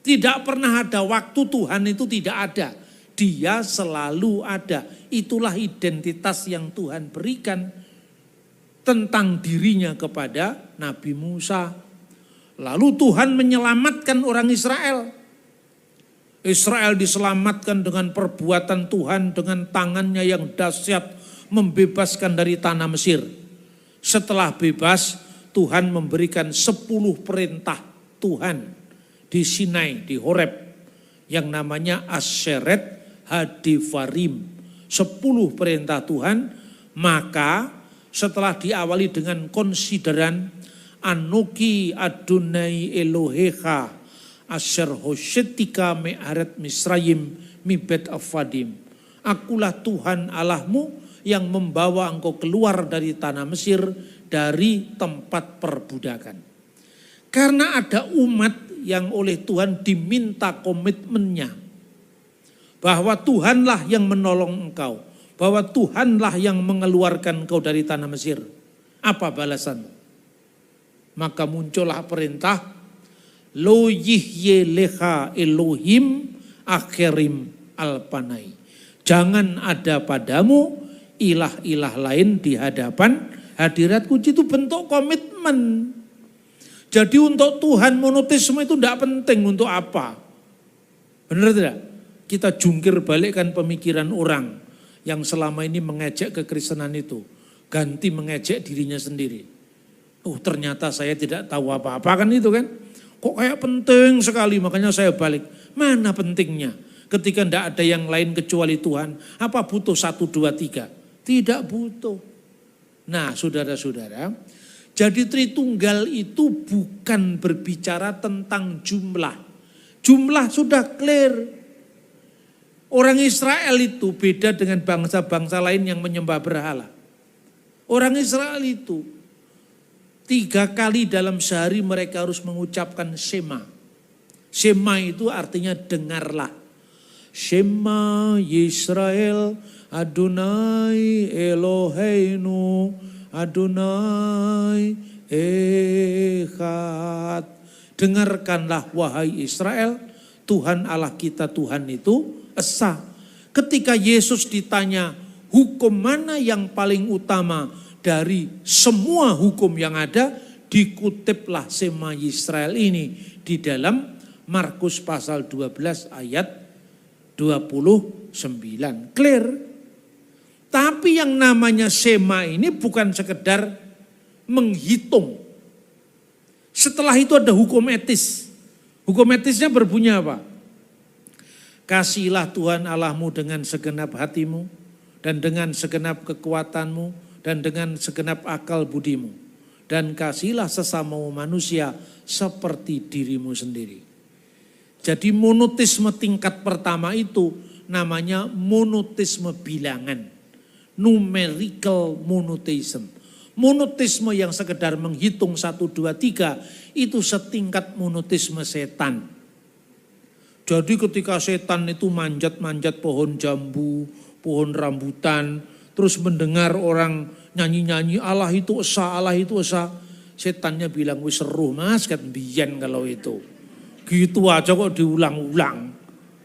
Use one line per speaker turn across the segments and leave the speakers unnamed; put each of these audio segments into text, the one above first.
Tidak pernah ada waktu Tuhan itu tidak ada. Dia selalu ada. Itulah identitas yang Tuhan berikan tentang dirinya kepada Nabi Musa. Lalu Tuhan menyelamatkan orang Israel. Israel diselamatkan dengan perbuatan Tuhan, dengan tangannya yang dahsyat membebaskan dari tanah Mesir. Setelah bebas, Tuhan memberikan 10 perintah Tuhan di Sinai, di Horeb, yang namanya Asyeret Hadivarim. 10 perintah Tuhan, maka setelah diawali dengan konsideran Anoki Adonai Elohecha Asher Hoshetika Me'aret Misrayim Mibet Avadim. Akulah Tuhan Allahmu yang membawa engkau keluar dari tanah Mesir, dari tempat perbudakan. Karena ada umat yang oleh Tuhan diminta komitmennya, bahwa Tuhanlah yang menolong engkau, bahwa Tuhanlah yang mengeluarkan engkau dari tanah Mesir. Apa balasanmu? Maka muncullah perintah, Lo yihye leha Elohim akhirim alpanai. Jangan ada padamu ilah-ilah lain di hadapan hadiratku. Itu bentuk komitmen. Jadi untuk Tuhan monoteisme itu tidak penting untuk apa. Benar tidak? Kita jungkir balikkan pemikiran orang yang selama ini mengejek kekristenan itu. Ganti mengejek dirinya sendiri. Oh ternyata saya tidak tahu apa-apa kan itu kan. Kok kayak penting sekali, makanya saya balik. Mana pentingnya? Ketika tidak ada yang lain kecuali Tuhan. Apa butuh 1, 2, 3? Tidak butuh. Nah saudara-saudara, jadi Tritunggal itu bukan berbicara tentang jumlah. Jumlah sudah clear. Orang Israel itu beda dengan bangsa-bangsa lain yang menyembah berhala. Orang Israel itu 3 kali dalam sehari mereka harus mengucapkan Shema. Shema itu artinya dengarlah. Shema Yisrael Adonai Eloheinu Adonai Echad. Dengarkanlah wahai Israel, Tuhan Allah kita Tuhan itu esa. Ketika Yesus ditanya hukum mana yang paling utama dari semua hukum yang ada, dikutiplah Shema Yisrael ini di dalam Markus pasal 12 ayat 29. Clear. Tapi yang namanya Shema ini bukan sekedar menghitung. Setelah itu ada hukum etis. Hukum etisnya berbunyi apa? Kasihilah Tuhan Allahmu dengan segenap hatimu dan dengan segenap kekuatanmu dan dengan segenap akal budimu. Dan kasihilah sesamamu manusia seperti dirimu sendiri. Jadi monoteisme tingkat pertama itu namanya monoteisme bilangan. Numerical monotheism. Monoteisme yang sekedar menghitung 1, 2, 3 itu setingkat monoteisme setan. Jadi ketika setan itu manjat-manjat pohon jambu, pohon rambutan, terus mendengar orang nyanyi-nyanyi Allah itu esa, Allah itu esa. Setannya bilang, wis seru mas, kan biyen kalau itu. Gitu aja kok diulang-ulang.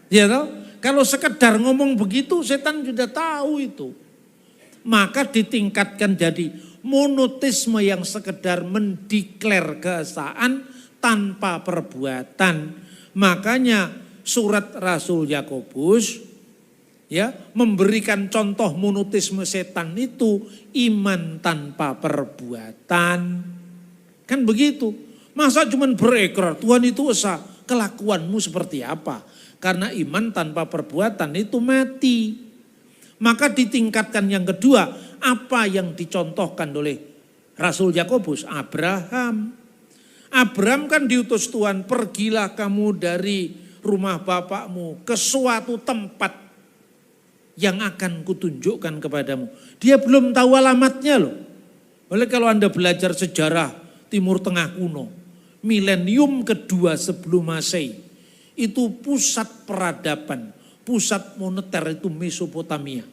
Ya toh? Kalau sekedar ngomong begitu, setan sudah tahu itu. Maka ditingkatkan jadi monoteisme yang sekedar mendeklar keesaan tanpa perbuatan. Makanya surat Rasul Yakobus ya, memberikan contoh monoteisme setan itu iman tanpa perbuatan. Kan begitu. Masa cuma berekrar Tuhan itu esa, kelakuanmu seperti apa? Karena iman tanpa perbuatan itu mati. Maka ditingkatkan yang kedua, apa yang dicontohkan oleh Rasul Yakobus? Abraham. Abraham kan diutus Tuhan, pergilah kamu dari rumah bapakmu ke suatu tempat yang akan kutunjukkan kepadamu. Dia belum tahu alamatnya loh. Oleh kalau Anda belajar sejarah Timur Tengah kuno, milenium kedua sebelum Masehi, itu pusat peradaban, pusat moneter itu Mesopotamia.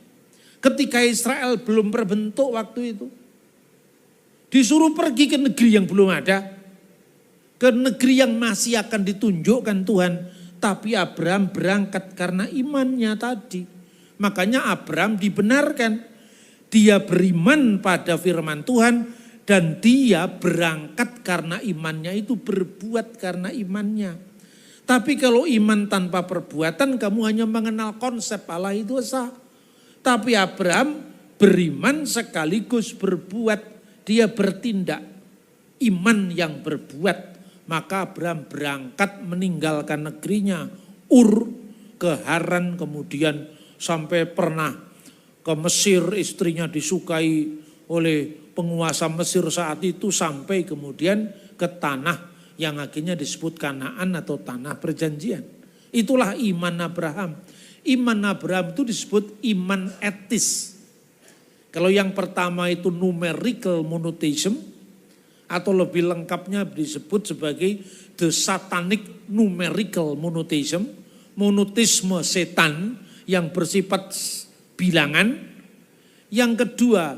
Ketika Israel belum terbentuk waktu itu, disuruh pergi ke negeri yang belum ada, ke negeri yang masih akan ditunjukkan Tuhan Tapi Abraham berangkat karena imannya tadi. Makanya Abraham dibenarkan. Dia beriman pada firman Tuhan dan dia berangkat karena imannya itu, berbuat karena imannya. Tapi kalau iman tanpa perbuatan, kamu hanya mengenal konsep Allah itu sah. Tapi Abraham beriman sekaligus berbuat, dia bertindak. Iman yang berbuat. Maka Abraham berangkat meninggalkan negerinya, Ur, ke Haran, kemudian sampai pernah ke Mesir, istrinya disukai oleh penguasa Mesir saat itu, sampai kemudian ke tanah yang akhirnya disebut Kanaan atau tanah perjanjian. Itulah iman Abraham. Iman Abraham itu disebut iman etis. Kalau yang pertama itu numerical monotheism, atau lebih lengkapnya disebut sebagai the satanic numerical monotheism, monoteisme setan yang bersifat bilangan. Yang kedua,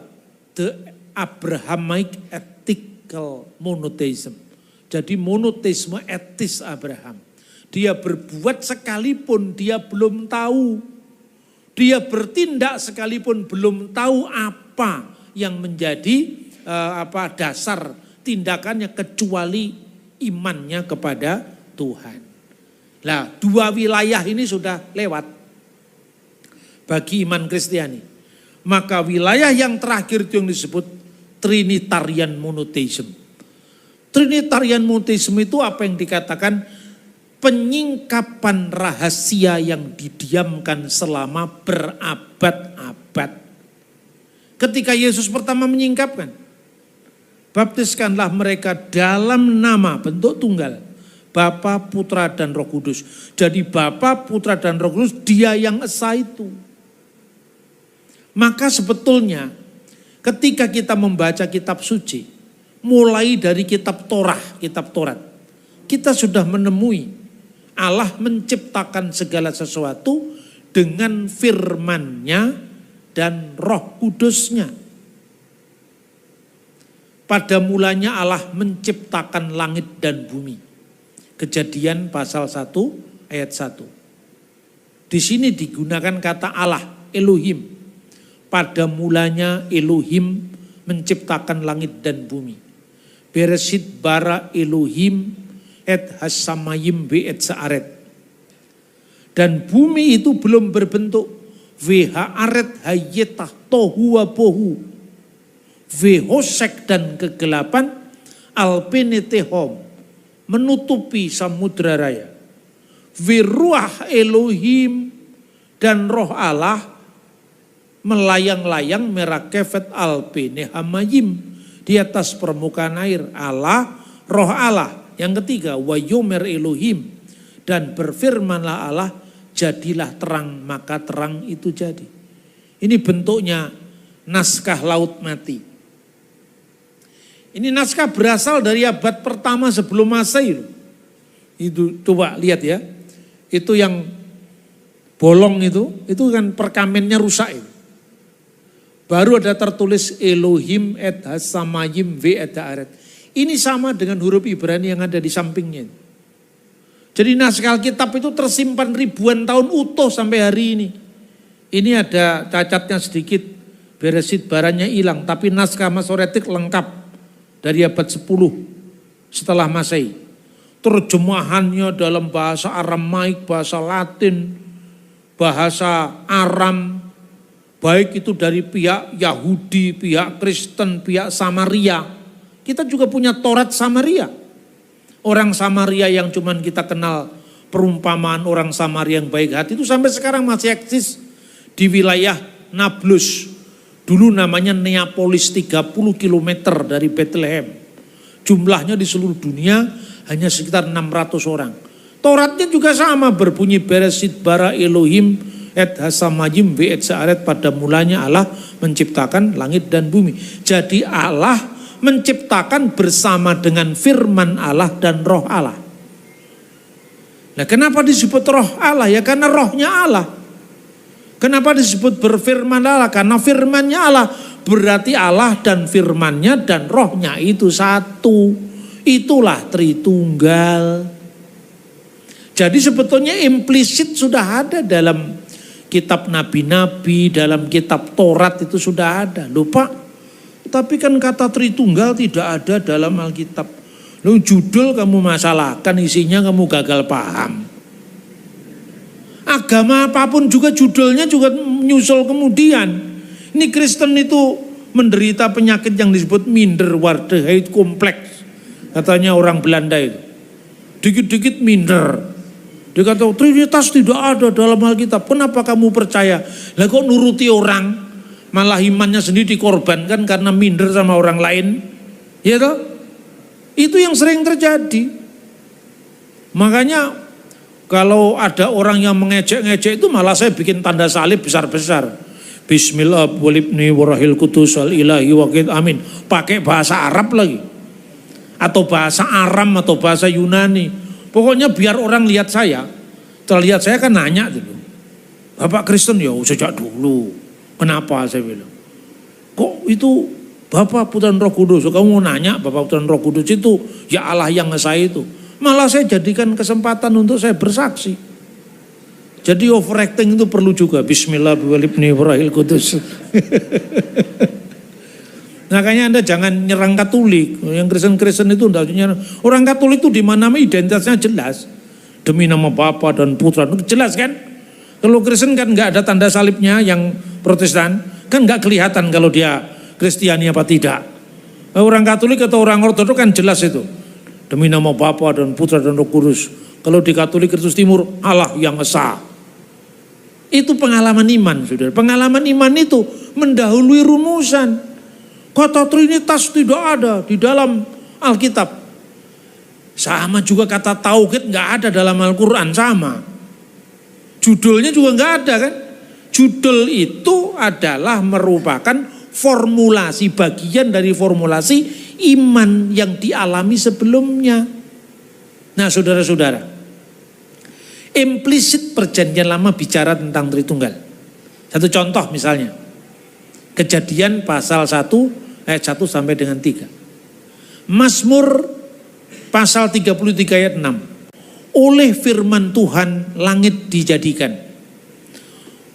the Abrahamic ethical monotheism. Jadi monoteisme etis Abraham. Dia berbuat sekalipun dia belum tahu. Dia bertindak sekalipun belum tahu apa yang menjadi dasar tindakannya, kecuali imannya kepada Tuhan. Nah, dua wilayah ini sudah lewat bagi iman Kristiani. Maka wilayah yang terakhir itu yang disebut Trinitarian monotheism. Trinitarian monotheism itu apa yang dikatakan penyingkapan rahasia yang didiamkan selama berabad-abad. Ketika Yesus pertama menyingkapkan, baptiskanlah mereka dalam nama, bentuk tunggal, Bapa, Putra, dan Roh Kudus. Jadi Bapa, Putra, dan Roh Kudus, dia yang esa itu. Maka sebetulnya ketika kita membaca kitab suci, mulai dari kitab Torah, kitab Taurat, kita sudah menemui Allah menciptakan segala sesuatu dengan firman-Nya dan Roh Kudus-Nya. Pada mulanya Allah menciptakan langit dan bumi. Kejadian pasal 1 ayat 1. Di sini digunakan kata Allah, Elohim. Pada mulanya Elohim menciptakan langit dan bumi. Bereshit bara Elohim et hasamayim be et saaret. Dan bumi itu belum berbentuk. Vehaaret hayetah tohu wa bohu. Vehosek dan kegelapan alpenetehom menutupi samudra raya. Viruah Elohim dan roh Allah melayang-layang merakefet alpenehamayim di atas permukaan air. Allah, roh Allah. Yang ketiga, wayomer Elohim, dan berfirmanlah Allah, jadilah terang, maka terang itu jadi. Ini bentuknya naskah laut mati. Ini naskah berasal dari abad pertama sebelum Masehi. Itu coba lihat ya. Itu yang bolong itu kan perkamennya rusak itu. Baru ada tertulis Elohim et hasamayim ve et haaret. Ini sama dengan huruf Ibrani yang ada di sampingnya. Jadi naskah Alkitab itu tersimpan ribuan tahun utuh sampai hari ini. Ini ada cacatnya sedikit, Bereshit baranya hilang, tapi naskah Masoretik lengkap dari abad 10 setelah Masehi. Terjemahannya dalam bahasa Aramaik, bahasa Latin, bahasa Aram, baik itu dari pihak Yahudi, pihak Kristen, pihak Samaria. Kita juga punya Taurat Samaria. Orang Samaria yang cuman kita kenal perumpamaan orang Samaria yang baik hati itu sampai sekarang masih eksis di wilayah Nablus. Dulu namanya Neapolis, 30 km dari Bethlehem. Jumlahnya di seluruh dunia hanya sekitar 600 orang. Tauratnya juga sama, berbunyi Bereshit bara Elohim et hasamayim ve et saaret. Pada mulanya Allah menciptakan langit dan bumi. Jadi Allah menciptakan bersama dengan firman Allah dan roh Allah. Nah, kenapa disebut roh Allah? Ya karena rohnya Allah. Kenapa disebut berfirman Allah? Karena firmannya Allah. Berarti Allah dan firmannya dan rohnya itu satu. Itulah Tritunggal. Jadi sebetulnya implisit sudah ada dalam kitab nabi-nabi, dalam kitab Taurat itu sudah ada. Loh Pak, tapi kan kata Tritunggal tidak ada dalam Alkitab. Loh judul kamu masalahkan, isinya kamu gagal paham. Agama apapun juga judulnya juga nyusul kemudian. Ini Kristen itu menderita penyakit yang disebut minderwaardigheid kompleks. Katanya orang Belanda itu. Dikit-dikit minder. Dia kata Trinitas tidak ada dalam Alkitab. Kenapa kamu percaya? Lah kok nuruti orang? Malah imannya sendiri dikorbankan karena minder sama orang lain. Ya toh? Itu yang sering terjadi. Makanya kalau ada orang yang mengejek-ngejek itu malah saya bikin tanda salib besar-besar. Bismillah walibni warahil kudus wal ilahi waqid amin. Pakai bahasa Arab lagi. Atau bahasa Aram atau bahasa Yunani. Pokoknya biar orang lihat saya. Setelah lihat saya kan nanya gitu. Bapak Kristen ya sejak dulu. Kenapa saya bilang. Kok itu Bapak Putra Roh Kudus. Kamu mau nanya Bapak Putra Roh Kudus itu ya Allah yang ngesah itu. Malah saya jadikan kesempatan untuk saya bersaksi. Jadi overacting itu perlu juga. Bismillahirrahmanirrahim. Makanya Anda jangan nyerang Katolik. Yang Kristen-Kristen itu orang Katolik itu di mana identitasnya jelas. Demi nama Bapa dan Putra itu jelas kan? Kalau Kristen kan nggak ada tanda salibnya, yang Protestan kan nggak kelihatan kalau dia Kristiani apa tidak. Orang Katolik atau orang Ortodoks kan jelas itu. Demi nama Bapa dan Putra dan Roh Kudus. Kalau di Katolik Kristus Timur Allah yang esa. Itu pengalaman iman, Saudara. Pengalaman iman itu mendahului rumusan. Kata Trinitas tidak ada di dalam Alkitab. Sama juga kata tauhid nggak ada dalam Al-Quran, sama. Judulnya juga nggak ada kan. Judul itu adalah merupakan formulasi, bagian dari formulasi iman yang dialami sebelumnya. Nah saudara-saudara, implisit perjanjian lama bicara tentang Tritunggal. Satu contoh misalnya. Kejadian pasal 1 ayat 1 sampai dengan 3. Mazmur pasal 33 ayat 6. Oleh firman Tuhan langit dijadikan.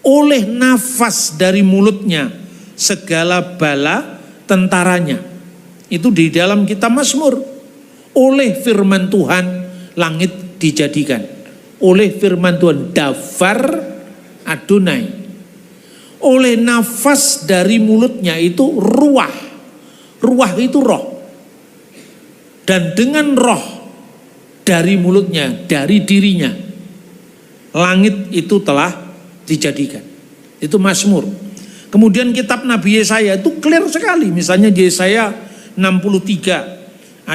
Oleh nafas dari mulutnya segala bala tentaranya. Itu di dalam kitab Mazmur. Oleh firman Tuhan langit dijadikan. Oleh firman Tuhan Davar Adonai. Oleh nafas dari mulutnya itu ruah. Ruah itu roh. Dan dengan roh dari mulutnya, dari dirinya, langit itu telah dijadikan. Itu Mazmur. Kemudian kitab Nabi Yesaya itu clear sekali. Misalnya di Yesaya 63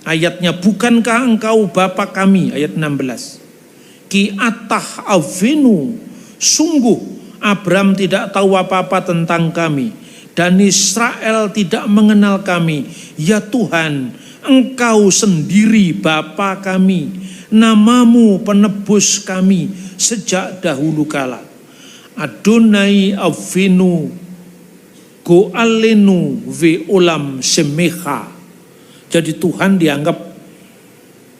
ayatnya, bukankah engkau Bapa kami, ayat 16. Ki atah avenu, sungguh Abram tidak tahu apa-apa tentang kami, dan Israel tidak mengenal kami. Ya Tuhan, Engkau sendiri Bapa kami, namamu penebus kami sejak dahulu kala. Adonai avinu go'alenu ve olam semecha. Jadi Tuhan dianggap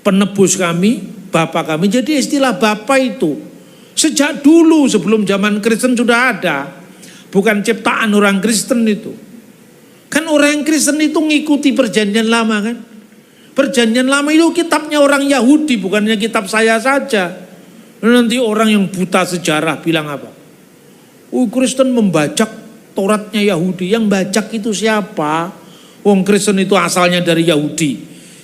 penebus kami, Bapa kami. Jadi istilah Bapa itu sejak dulu sebelum zaman Kristen sudah ada. Bukan ciptaan orang Kristen itu. Kan orang Kristen itu ngikuti perjanjian lama kan. Perjanjian lama itu kitabnya orang Yahudi, bukannya kitab saya saja. Nanti orang yang buta sejarah bilang apa? Kristen membajak Tauratnya Yahudi. Yang bajak itu siapa? Wong Kristen itu asalnya dari Yahudi.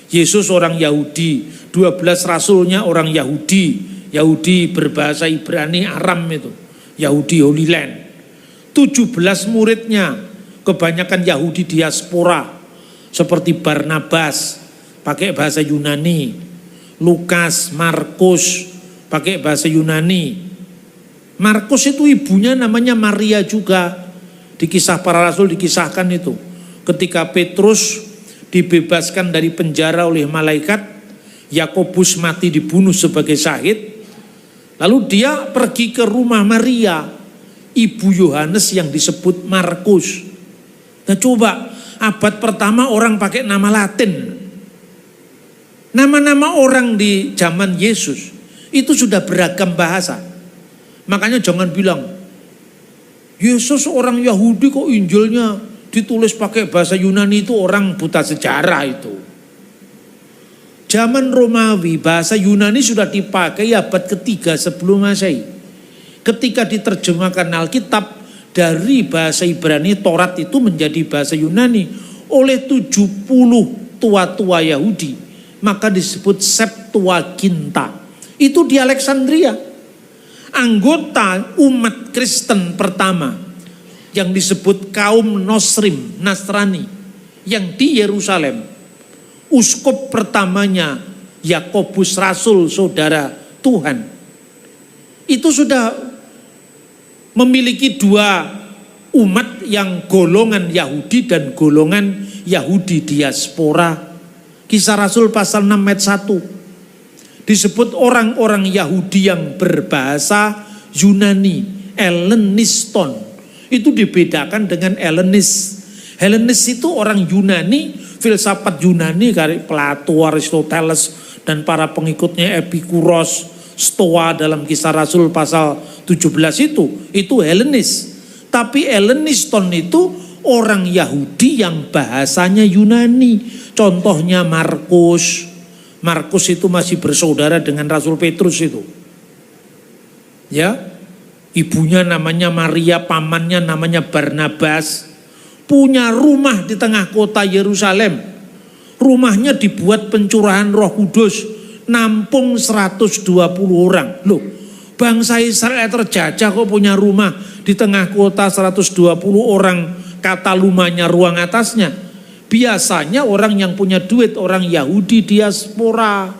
Yesus orang Yahudi. 12 rasulnya orang Yahudi. Yahudi berbahasa Ibrani Aram itu. Yahudi Holy Land. 17 muridnya kebanyakan Yahudi diaspora. Seperti Barnabas pakai bahasa Yunani. Lukas, Markus pakai bahasa Yunani. Markus itu ibunya namanya Maria juga. Di kisah para rasul dikisahkan itu. Ketika Petrus dibebaskan dari penjara oleh malaikat, Yakobus mati dibunuh sebagai syahid. Lalu dia pergi ke rumah Maria, ibu Yohanes yang disebut Markus. Nah coba, abad pertama orang pakai nama Latin. Nama-nama orang di zaman Yesus itu sudah beragam bahasa. Makanya jangan bilang, Yesus orang Yahudi kok Injilnya ditulis pakai bahasa Yunani, itu orang buta sejarah itu. Zaman Romawi bahasa Yunani sudah dipakai abad ketiga sebelum Masehi. Ketika diterjemahkan Alkitab dari bahasa Ibrani, Taurat itu menjadi bahasa Yunani oleh 70 tua-tua Yahudi, maka disebut Septuaginta. Itu di Alexandria. Anggota umat Kristen pertama yang disebut kaum Nasrani yang di Yerusalem, uskup pertamanya Yakobus Rasul, saudara Tuhan, itu sudah memiliki dua umat yang golongan Yahudi dan golongan Yahudi diaspora. Kisah Rasul pasal 6 ayat 1 disebut orang-orang Yahudi yang berbahasa Yunani, Helleniston. Itu dibedakan dengan Hellenis. Hellenis itu orang Yunani, filsafat Yunani dari Plato, Aristoteles dan para pengikutnya, Epikuros, Stoa dalam Kisah Rasul pasal 17 itu Hellenis. Tapi Helleniston itu orang Yahudi yang bahasanya Yunani. Contohnya Markus. Markus itu masih bersaudara dengan Rasul Petrus itu. Ya. Ibunya namanya Maria, pamannya namanya Barnabas. Punya rumah di tengah kota Yerusalem. Rumahnya dibuat pencurahan Roh Kudus, nampung 120 orang. Loh, bangsa Israel terjajah kok punya rumah di tengah kota 120 orang, kata rumahnya ruang atasnya. Biasanya orang yang punya duit orang Yahudi diaspora.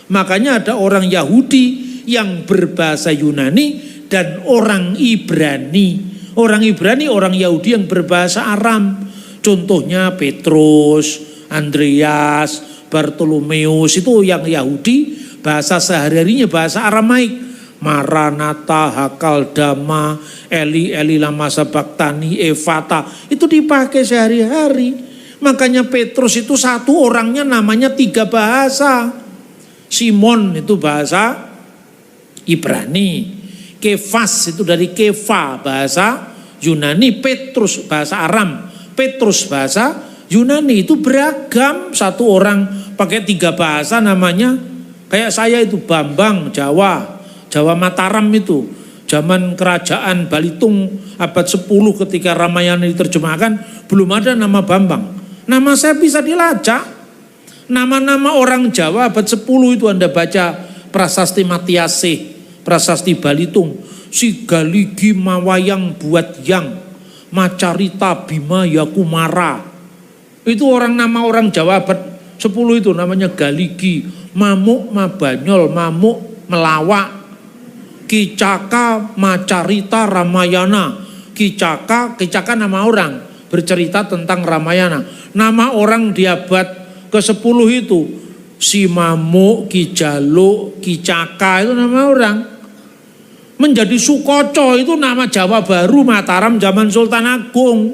Makanya ada orang Yahudi yang berbahasa Yunani dan orang Ibrani. Orang Ibrani orang Yahudi yang berbahasa Aram. Contohnya Petrus, Andreas, Bartolomeus, itu yang Yahudi, bahasa sehari-harinya bahasa Aramaik. Maranatha, Hakaldama, Eli, Eli lama sabaktani, Evata, itu dipakai sehari-hari. Makanya Petrus itu satu orangnya namanya 3 bahasa. Simon itu bahasa Ibrani, Kefas itu dari Kefa bahasa Yunani, Petrus bahasa Aram, Petrus bahasa Yunani. Itu beragam, satu orang pakai 3 bahasa namanya. Kayak saya itu Bambang, Jawa Mataram itu. Zaman kerajaan Balitung abad 10 ketika Ramayana diterjemahkan belum ada nama Bambang. Nama saya bisa dilacak. Nama-nama orang Jawa abad 10 itu Anda baca Prasasti Matiasih, Prasasti Balitung, Sigaligi Mawayang Buat Yang, Macarita Bima Yakumara. Itu nama orang Jawa abad 10 itu namanya Galigi, Mamuk Mabanyol, Mamuk Melawak, Kicaka Macarita Ramayana. Kicaka nama orang, bercerita tentang Ramayana. Nama orang di abad ke-10 itu si Mamuk, Ki Jaluk, Ki Caka, itu nama orang. Menjadi Sukoco itu nama Jawa baru Mataram zaman Sultan Agung.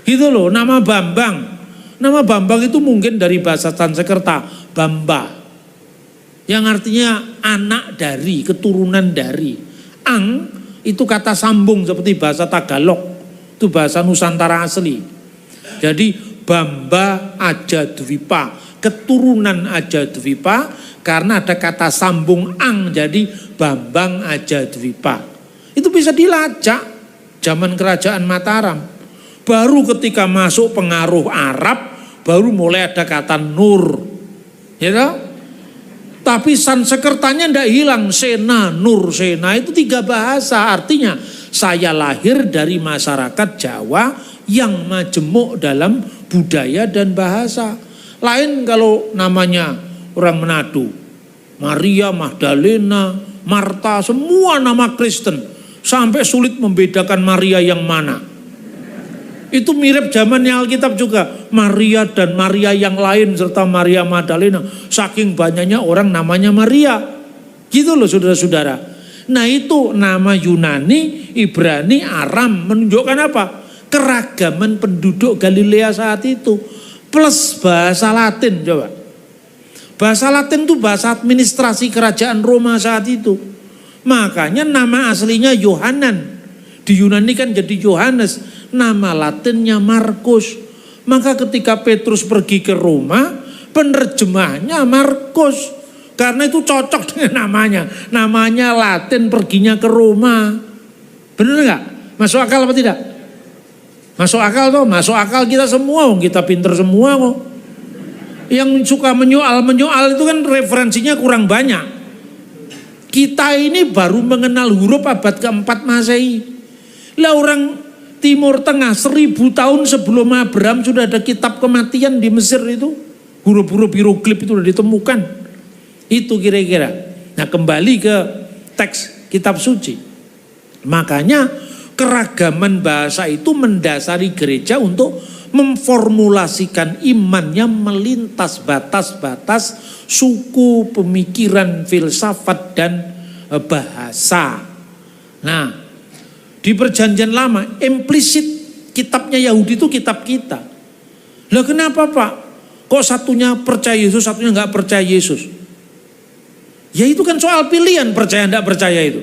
Gitu loh, nama Bambang. Nama Bambang itu mungkin dari bahasa Sanskerta, Bamba. Yang artinya anak dari, keturunan dari. Ang itu kata sambung seperti bahasa Tagalog. Itu bahasa Nusantara asli. Jadi Bamba Ajadwipa, keturunan Ajadwipa, karena ada kata sambung ang, jadi Bambang Ajadwipa. Itu bisa dilacak zaman kerajaan Mataram. Baru ketika masuk pengaruh Arab, baru mulai ada kata Nur. Ya toh? Tapi Sanskertanya tidak hilang, Sena, Nur, Sena, itu 3 bahasa. Artinya saya lahir dari masyarakat Jawa yang majemuk dalam budaya dan bahasa. Lain kalau namanya orang Manado, Maria, Magdalena, Marta, semua nama Kristen. Sampai sulit membedakan Maria yang mana. Itu mirip zamannya Alkitab juga. Maria dan Maria yang lain serta Maria Magdalena. Saking banyaknya orang namanya Maria. Gitu loh saudara-saudara. Nah itu nama Yunani, Ibrani, Aram menunjukkan apa? Keragaman penduduk Galilea saat itu. Plus bahasa Latin coba. Bahasa Latin itu bahasa administrasi kerajaan Roma saat itu. Makanya nama aslinya Yohanan. Di Yunani kan jadi Yohanes. Nama Latinnya Markus. Maka ketika Petrus pergi ke Roma, penerjemahnya Markus. Karena itu cocok dengan namanya. Namanya Latin, perginya ke Roma. Benar nggak? Masuk akal apa tidak? Masuk akal toh? Masuk akal kita semua. Kita pinter semua kok. Yang suka menyoal itu kan referensinya kurang banyak. Kita ini baru mengenal huruf abad ke-4 Masehi. Lah orang Timur Tengah 1000 tahun sebelum Abraham sudah ada kitab kematian di Mesir itu. Huruf-huruf hieroglif itu sudah ditemukan. Itu kira-kira. Nah kembali ke teks kitab suci. Makanya keragaman bahasa itu mendasari gereja untuk memformulasikan imannya melintas batas-batas suku, pemikiran, filsafat, dan bahasa. Nah, di perjanjian lama implisit kitabnya Yahudi itu kitab kita. Lah kenapa Pak? Kok satunya percaya Yesus, satunya nggak percaya Yesus? Ya itu kan soal pilihan percaya nggak percaya itu.